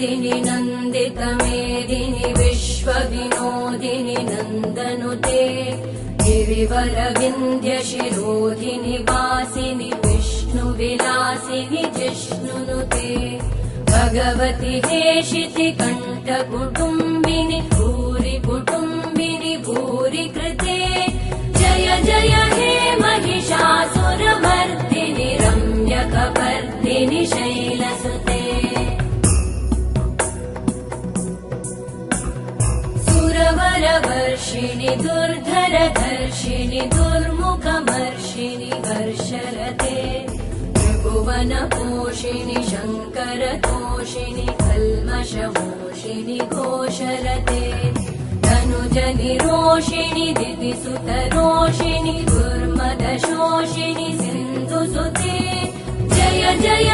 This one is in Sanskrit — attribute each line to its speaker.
Speaker 1: नन्दिनि नन्दितमेदिनि विश्वविनोदिनि नन्दनुते गिरिवरविन्ध्यशिरोधिनि वासिनि विष्णुविलासिनि जिष्णुनुते भगवति हेशिति कण्ठकुटुम्बिनि भूरि कुटुम्बिनि भूरि कृते जय जय हे महिषासुरमर्दिनि रम्यकपर्दिनि शैलसुते सुरवरवर्षिणि दुर्धरधर्षिणि दुर्मुखमर्षिणि हर्षरते त्रिभुवनपोषिणि शङ्करतोषिणि कल्मषमोषिणि घोषरते तनुजनिरोषिणि दितिसुतरोषिणि दुर्मदशोषिणि सिन्धुसुते जय जय